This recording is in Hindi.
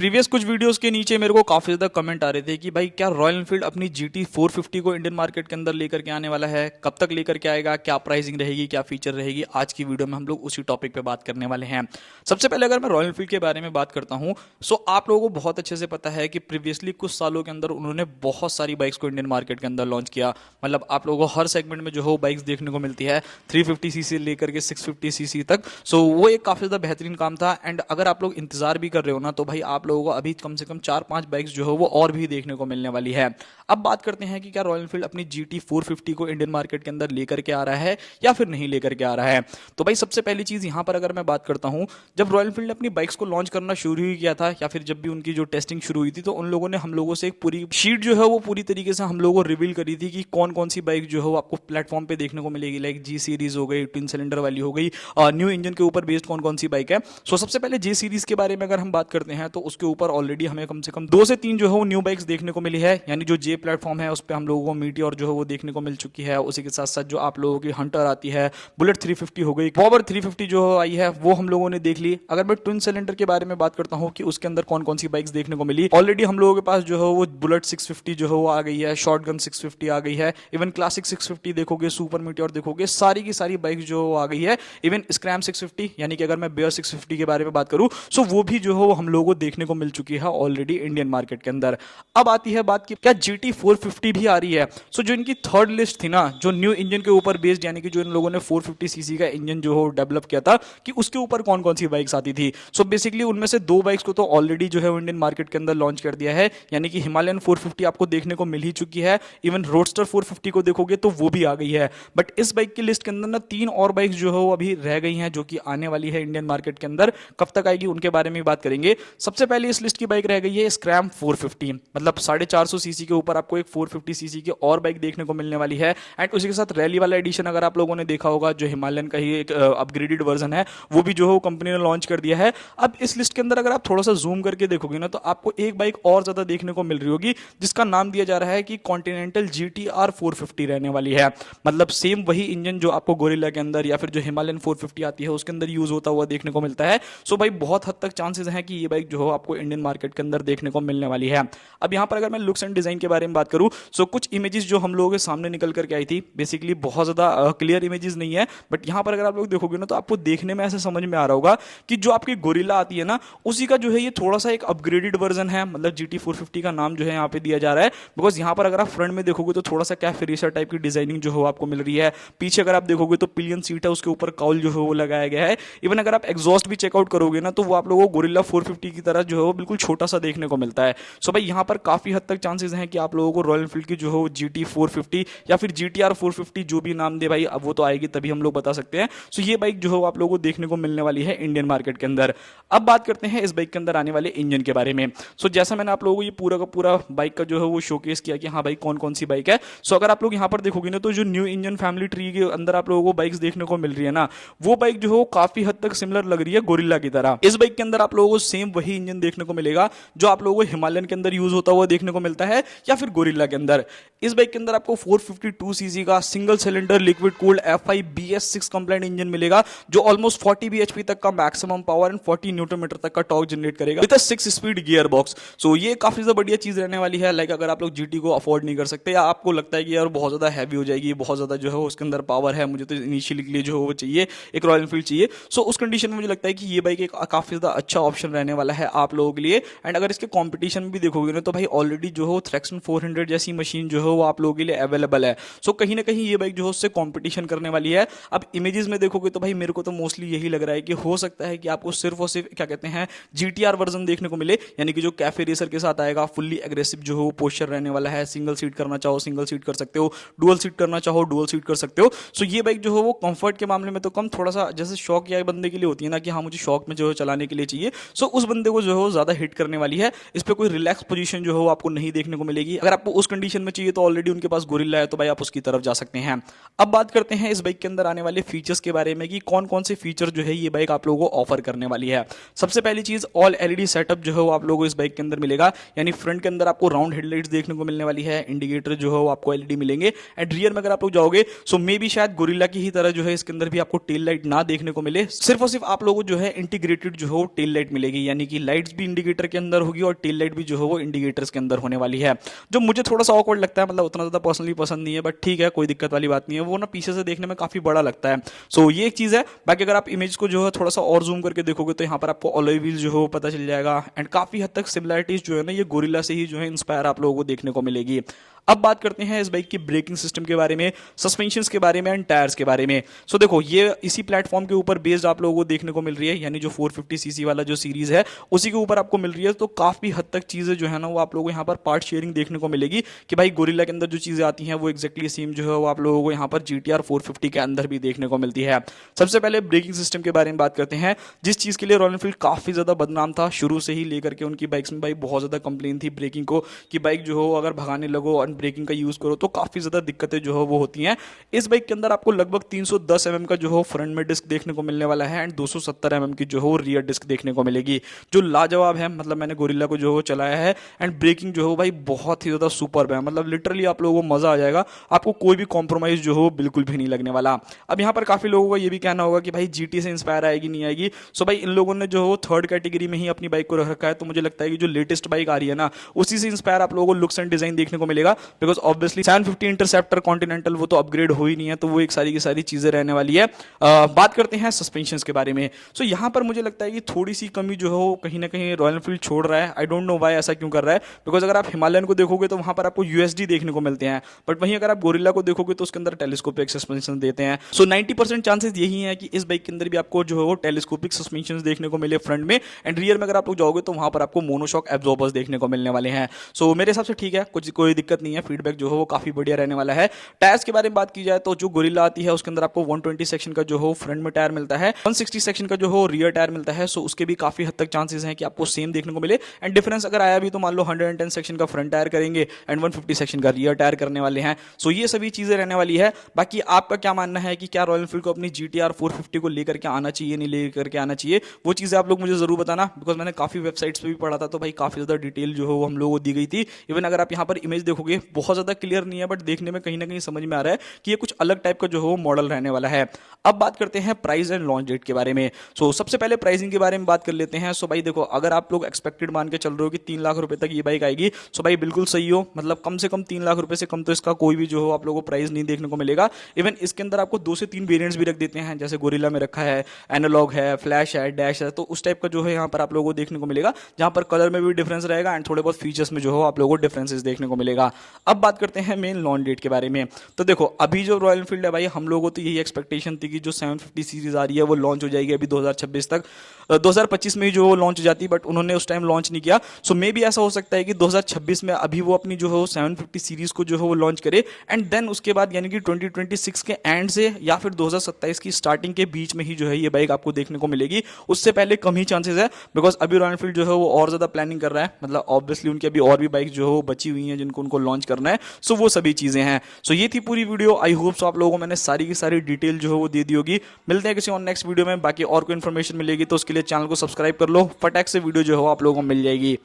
प्रीवियस कुछ वीडियोस के नीचे मेरे को काफ़ी ज़्यादा कमेंट आ रहे थे कि भाई क्या रॉयल एनफील्ड अपनी GT 450 को इंडियन मार्केट के अंदर लेकर के आने वाला है, कब तक लेकर के आएगा, क्या प्राइसिंग रहेगी, क्या फीचर रहेगी। आज की वीडियो में हम लोग उसी टॉपिक पे बात करने वाले हैं। सबसे पहले अगर मैं रॉयल एनफील्ड के बारे में बात करता हूँ, सो आप लोगों को बहुत अच्छे से पता है कि प्रीवियसली कुछ सालों के अंदर उन्होंने बहुत सारी बाइक्स को इंडियन मार्केट के अंदर लॉन्च किया। मतलब आप लोगों को हर सेगमेंट में जो है बाइक्स देखने को मिलती है, 350cc से लेकर के 650cc तक। सो वो एक काफ़ी ज़्यादा बेहतरीन काम था। एंड अगर आप लोग इंतजार भी कर रहे हो ना, तो भाई आप लोगों को अभी कम से कम 4-5 बाइक्स जो है वो और भी देखने को मिलने वाली है। अब बात करते हैं कि क्या रॉयल एनफील्ड अपनी GT 450 को इंडियन मार्केट के अंदर लेकर के आ रहा है या फिर नहीं लेकर के आ रहा है। तो भाई सबसे पहली चीज यहां पर अगर मैं बात करता हूं, जब रॉयल एनफील्ड ने अपनी बाइक्स को लॉन्च करना शुरू ही किया था या फिर जब भी उनकी जो टेस्टिंग शुरू हुई थी, तो उन लोगों ने हम लोगों से एक पूरी शीट जो है वो पूरी तरीके से हम लोगों को रिवील करी थी कि कौन कौन सी बाइक जो है वो आपको प्लेटफॉर्म पे देखने को मिलेगी। लाइक G सीरीज हो गई, ट्विन सिलेंडर वाली हो गई, न्यू इंजन के ऊपर बेस्ड कौन कौन सी बाइक है। सो सबसे पहले J सीरीज के बारे में अगर हम बात करते हैं, तो उसके ऊपर ऑलरेडी हमें कम से कम 2 से 3 जो है वो न्यू बाइक्स देखने को मिली है। यानी जो J प्लेटफॉर्म है उस पर हम लोगों को मीटियोर जो है वो देखने को मिल चुकी है। उसी के साथ साथ जो आप लोगों की हंटर आती है, बुलेट 350 हो गई, पॉवर 350 जो आई है वो हम लोगों ने देख ली। अगर मैं ट्विन सिलेंडर के बारे में बात करता हूँ कि उसके अंदर कौन कौन सी बाइक्स देखने को मिली, ऑलरेडी हम लोगों के पास जो है वो बुलेट 650 जो है वो आ गई है, शॉटगन 650 आ गई है, इवन क्लासिक 650 देखोगे, सुपर मीटियोर देखोगे, सारी की सारी बाइक्स जो आ गई है। इवन स्क्रैम 650 यानी कि अगर मैं बेयर 650 के बारे में बात करूं, सो वो भी जो है वो हम लोगों को देखने को मिल चुकी है ऑलरेडी इंडियन मार्केट के अंदर। अब आती है बात कि क्या GT 450 भी आ रही है। सो जो इनकी थर्ड लिस्ट थी ना, जो न्यू इंजन के ऊपर बेस्ड, यानी कि जो इन लोगों ने 450cc का इंजन जो हो डेवलप किया था, कि उसके ऊपर कौन कौन सी बाइक्स आती थी। सो बेसिकली उनमें से 2 बाइक्स को तो ऑलरेडी जो है इंडियन मार्केट के अंदर लॉन्च कर दिया है, यानी कि हिमालयन 450 आपको देखने को मिल ही चुकी है। इवन रोडस्टर 450 को देखोगे तो वो भी आ गई है। बट इस बाइक की लिस्ट के अंदर ना 3 और बाइक्स जो है वो अभी रह गई हैं, जो कि आने वाली है इंडियन मार्केट के अंदर। कब तक आएगी उनके बारे में बात करेंगे। सबसे पहले इस लिस्ट की बाइक रह गई है स्क्रैम 450। मतलब 450cc के ऊपर आपको एक 450cc की और बाइक देखने को मिलने वाली है। एंड उसी के साथ रैली वाला एडिशन अगर आप लोगों ने देखा होगा, जो हिमालयन का ही एक अपग्रेडेड वर्जन है, वो भी जो है कंपनी ने लॉन्च कर दिया है। अब इस लिस्ट के अंदर अगर आप थोड़ा सा जूम करके देखोगे ना, तो आपको एक बाइक और ज्यादा देखने को मिल रही होगी, जिसका नाम दिया जा रहा है कि कॉन्टिनेंटल GTR 450 रहने वाली है। मतलब सेम वही इंजन जो आपको गोरिल्ला के अंदर या फिर जो हिमालयन 450 आती है उसके अंदर यूज होता हुआ देखने को मिलता है। सो भाई बहुत हद तक चांसेस हैं कि ये बाइक जो है आपको इंडियन मार्केट के अंदर देखने को मिलने वाली है। अब यहाँ पर अगर मैं लुक्स एंड डिजाइन के बारे में बात करूं, सो कुछ इमेजेस जो हम लोगों के सामने निकल करके आई थी, बेसिकली बहुत ज्यादा क्लियर इमेजेस नहीं है, बट यहाँ पर अगर आप लोग देखोगे ना, तो आपको देखने में ऐसे समझ में आ रहा होगा कि जो आपकी गोरिल्ला आती है ना, उसी का जो है ये थोड़ा सा एक अपग्रेडेड वर्जन है। मतलब GT 450 का नाम जो है यहाँ पे दिया जा रहा है, बिकॉज यहाँ पर अगर आप फ्रंट में देखोगे तो थोड़ा सा कैफे रेसर टाइप की डिजाइनिंग जो है आपको मिल रही है। पीछे अगर आप देखोगे तो पिलियन सीट है, उसके ऊपर काउल जो है वो लगाया गया है। इवन अगर आप एग्जॉस्ट भी चेकआउट करोगे ना, तो वो आप लोगों को गोरिल्ला 450 की तरह जो है वो बिल्कुल छोटा सा देखने को मिलता है। सो भाई यहाँ पर काफी हद तक चांसेस हैं कि आप लोगों को रॉयल एनफील्ड की जो है GT 450 या फिर GTR 450 जो भी नाम दे भाई, अब वो तो आएगी तभी हम लोग बता सकते हैं। सो ये बाइक जो है आप लोगों को देखने को मिलने वाली है इंडियन मार्केट के अंदर। अब बात करते हैं इस बाइक के अंदर आने वाले इंजन के बारे में। सो जैसा मैंने आप लोगों को ये पूरा का पूरा बाइक का जो है वो शोकेस किया कि हाँ भाई कौन कौन सी बाइक है। सो अगर आप लोग यहाँ पर देखोगे ना, तो जो न्यू इंजन फैमिली ट्री के अंदर आप लोगों को बाइक्स देखने को मिल रही है ना, वो बाइक जो है वो काफी हद तक सिमिलर लग रही है गोरिल्ला की तरह। इस बाइक के अंदर आप लोगों को सेम वही इंजन देखने को मिलेगा जो आप लोगों को हिमालयन के अंदर यूज होता हुआ देखने को मिलता है या फिर गोरिल्ला के अंदर। इस बाइक के अंदर आपको 452cc का single cylinder liquid cooled FI BS6 compliant engine मिलेगा, जो ऑलमोस्ट 40 bhp तक का maximum power and 40 newton metre तक का टॉर्क जनरेट करेगा with 6 speed gearbox. So ये काफी ज्यादा बढ़िया चीज रहने वाली है। लाइक अगर आप लोग GT को अफोर्ड नहीं कर सकते, या आपको लगता है कि यार बहुत ज्यादा हैवी हो जाएगी, बहुत ज्यादा जो है उसके अंदर पावर है, मुझे तो इनिशियली के लिए जो है वो चाहिए, एक रॉयल एनफील्ड चाहिए। सो उस कंडीशन में मुझे लगता है कि ये बाइक एक काफी ज्यादा अच्छा ऑप्शन रहने वाला है आप लोगों के लिए। एंड अगर इसके कॉम्पिटिशन में भी देखोगे ना, तो भाई ऑलरेडी जो है थ्रैक्सन 400 जैसी मशीन जो है वो आप लोगों के लिए अवेलेबल है। सो कहीं ना कहीं ये बाइक जो है उससे कॉम्पिटिशन करने वाली है। अब इमेजेस में देखोगे तो भाई मेरे को तो मोस्टली यही लग रहा है कि हो सकता है कि आपको सिर्फ और सिर्फ क्या कहते हैं GTR वर्जन देखने को मिले, यानी कि जो कैफे रेसर के साथ आएगा, फुल्ली एग्रेसिव जो है वो पोस्चर रहने वाला है। सिंगल सीट करना चाहो सिंगल सीट कर सकते हो, डुअल सीट करना चाहो डुअल सीट कर सकते हो। सो ये बाइक जो है वो कंफर्ट के मामले में तो कम, थोड़ा सा जैसे शौक या बंदे के लिए होती है ना कि हाँ मुझे शौक में जो है चलाने के लिए चाहिए, सो उस बंदे को जो है वो ज्यादा हिट करने वाली है। इस पे कोई रिलैक्स पोजीशन जो है वो आपको नहीं देखने को मिलेगी। अगर आपको उस कंडीशन में चाहिए तो ऑलरेडी उनके पास गोरिल्ला है, तो भाई आप उसकी तरफ जा सकते हैं। अब बात करते हैं इस बाइक के अंदर आने वाले फीचर्स के बारे में कि कौन कौन से फीचर जो है ये बाइक आप लोगों को ऑफर करने वाली है। सबसे पहली चीज ऑल LED सेटअप जो है वो आप लोगों को इस बाइक के अंदर मिलेगा, यानी फ्रंट के अंदर आपको राउंड हेडलाइट्स देखने को मिलने वाली है, इंडिकेटर जो है वो आपको LED मिलेंगे। एंड रियर में अगर आप लोग जाओगे, सो मे बी शायद गोरिल्ला की ही तरह जो है इसके अंदर भी आपको टेल लाइट ना देखने को मिले, सिर्फ और सिर्फ आप लोगों को जो है इंटीग्रेटेड जो है टेल लाइट मिलेगी, यानी कि लाइट हेडलाइट्स भी इंडिकेटर के अंदर होगी और टेल लाइट भी जो है वो इंडिकेटर्स के अंदर होने वाली है, जो मुझे थोड़ा सा ऑकवर्ड लगता है, मतलब उतना ज़्यादा पर्सनली पसंद नहीं है, बट ठीक है, कोई दिक्कत वाली बात नहीं है। वो ना पीछे से देखने में काफ़ी बड़ा लगता है। सो ये एक चीज़ है। बाकी अगर आप इमेज को जो है थोड़ा सा और जूम करके देखोगे तो यहाँ पर आपको अलॉय व्हील जो है वो पता चल जाएगा, एंड काफ़ी हद तक सिमिलरिटीज जो है ना ये गोरिल्ला से ही जो है इंस्पायर आप लोगों को देखने को मिलेगी। अब बात करते हैं इस बाइक की ब्रेकिंग सिस्टम के बारे में, सस्पेंशंस के बारे में एंड टायर्स के बारे में। सो देखो, ये इसी प्लेटफॉर्म के ऊपर बेस्ड आप लोगों को देखने को मिल रही है, यानी जो 450 सीसी वाला जो सीरीज है उसी के ऊपर आपको मिल रही है। तो काफी हद तक चीजें जो है ना वो आप लोगों को यहाँ पर पार्ट शेयरिंग देखने को मिलेगी कि भाई गोरिल्ला के अंदर जो चीजें आती हैं वो एक्जैक्टली सेम जो है वो आप लोगों को यहाँ पर GTR 450 के अंदर भी देखने को मिलती है। सबसे पहले ब्रेकिंग सिस्टम के बारे में बात करते हैं, जिस चीज के लिए रॉयल एनफील्ड काफी ज्यादा बदनाम था शुरू से ही लेकर के उनकी बाइक्स में भाई बहुत ज्यादा कंप्लेन थी ब्रेकिंग को, कि बाइक जो हो अगर भगाने लगो और ब्रेकिंग का यूज करो तो काफी ज्यादा दिक्कतें जो है वो होती हैं। इस बाइक के अंदर आपको लगभग 310 का जो है फ्रंट में डिस्क देखने को मिलने वाला है, एंड 270 की जो है रियर डिस्क देखने को मिलेगी, जो लाजवाब है। मतलब मैंने गोरिल्ला को जो है चलाया है, एंड ब्रेकिंग जो है भाई बहुत ही ज्यादा सुपर है, मतलब लिटरली आप लोगों को मजा आ जाएगा, आपको कोई भी कॉम्प्रोमाइज जो हो बिल्कुल भी नहीं लगने वाला। अब यहाँ पर काफी लोगों का ये भी कहना होगा कि भाई GT से इंस्पायर आएगी नहीं आएगी। सो भाई इन लोगों ने जो है थर्ड कैटेगरी में ही अपनी बाइक को रख रखा है, तो मुझे लगता है कि जो लेटेस्ट बाइक आ रही है ना उसी से इंस्पायर आप लोगों को लुक्स एंड डिजाइन देखने को मिलेगा, बिकॉज ऑब्वियसली 750 इंटरसेप्टर कॉन्टिनेंटल वो तो अपग्रेड हो ही नहीं है, तो वो एक सारी की सारी चीजें रहने वाली है। बात करते हैं सस्पेंशंस के बारे में। सो यहाँ पर मुझे लगता है कि थोड़ी सी कमी जो है वो कहीं ना कहीं रॉयल एनफील्ड छोड़ रहा है। आई डोंट नो वाई ऐसा क्यों कर रहा है, बिकॉज अगर आप हिमालयन को देखोगे तो वहां पर आपको USD देखने को मिलते हैं, बट वहीं अगर आप गोरिल्ला को देखोगे तो उसके अंदर टेलीस्कोपिक सस्पेंशन देते हैं। सो 90% चांसेस यही है कि इस बाइक के अंदर भी आपको जो है वो टेलीस्कोपिक सस्पेंशन देखने को मिले फ्रंट में, एंड रियर में अगर आप लोग जाओगे तो वहां पर आपको मोनोशॉक एब्जॉर्बर्स देखने को मिलने वाले हैं। सो मेरे हिसाब से ठीक है, कुछ कोई दिक्कत नहीं है, फीडबैक जो है वो काफी बढ़िया रहने वाला है। टायर्स के बारे में बात की जाए तो जो गोरिल्ला आती है उसके अंदर आपको 120 सेक्शन का जो हो फ्रंट में टायर मिलता है, 160 सेक्शन का जो हो रियर टायर मिलता है। सो उसके भी काफी हद तक चांसेस हैं कि आपको सेम देखने को मिले, एंड डिफरेंस अगर आया भी तो मान लो 110 सेक्शन का फ्रंट टायर करेंगे एंड 150 सेक्शन का रियर टायर करने वाले हैं। सो ये सभी चीजें रहने वाली है। बाकी आपका क्या मानना है कि क्या रॉयल एनफील्ड को अपनी GTR 450 को लेकर के आना चाहिए, नहीं लेकर के आना चाहिए, वो चीजें आप लोग मुझे जरूर बताना, बिकॉज मैंने काफी वेबसाइट्स पे भी पढ़ा था तो भाई काफी ज्यादा डिटेल जो है वो हम लोगों को दी गई थी। इवन अगर आप यहाँ पर इमेज देखोगे बहुत ज्यादा क्लियर नहीं है, बट देखने में कहीं ना कहीं समझ में आ रहा है कि ये कुछ अलग टाइप का जो है वो मॉडल रहने वाला है। अब बात करते हैं प्राइस एंड लॉन्च डेट के बारे में। सो सबसे पहले प्राइसिंग के बारे में बात कर लेते हैं। सो भाई देखो, अगर आप लोग एक्सपेक्टेड मान के चल रहे हो कि 3 लाख रुपए तक ये बाइक आएगी, सो भाई बिल्कुल सही हो, मतलब कम से कम 3 लाख रुपए से कम तो इसका कोई भी जो हो आप लोगों को प्राइस नहीं देखने को मिलेगा। इवन इसके अंदर आपको 2 से 3 वेरिएंट्स भी रख देते हैं, जैसे गोरिल्ला में रखा है, एनालॉग है, फ्लैश है, डैश है, तो उस टाइप का जो है यहाँ पर आप लोगों को देखने को मिलेगा, जहां पर कलर में भी डिफरेंस रहेगा एंड थोड़े बहुत फीचर्स में जो हो आप लोगों को डिफरेंसेस देखने को मिलेगा। अब बात करते हैं मेन लॉन्च डेट के बारे में। तो देखो, अभी जो रॉयल एनफील्ड है भाई, हम लोगों को तो यही एक्सपेक्टेशन थी कि जो 750 सीरीज आ रही है वो लॉन्च हो जाएगी अभी 2026 तक, 2025 में ही जो वो लॉन्च हो जाती, बट उन्होंने उस टाइम लॉन्च नहीं किया। सो मे भी ऐसा हो सकता है कि 2026 में अभी वो अपनी जो है 750 सीरीज को जो है वो लॉन्च करे, एंड देन उसके बाद यानी कि 2026 के एंड से या फिर 2027 की स्टार्टिंग के बीच में ही जो है ये बाइक आपको देखने को मिलेगी। उससे पहले कम ही चांसेस है, बिकॉज अभी रॉयल एनफील्ड जो है वो और ज्यादा प्लानिंग कर रहा है, मतलब ऑब्वियसली उनकी अभी और भी बाइक जो है वो बची हुई हैं जिनको उनको लॉन्च करना है। सो वो सभी चीजें हैं। सो ये थी पूरी वीडियो। आई होप सो आप लोगों को मैंने सारी की सारी डिटेल जो है वो दे दी होगी। मिलते हैं किसी और नेक्स्ट वीडियो में। बाकी और कोई इन्फॉर्मेशन मिलेगी तो उसके लिए चैनल को सब्सक्राइब कर लो, फटाक से वीडियो जो है आप लोगों को मिल जाएगी।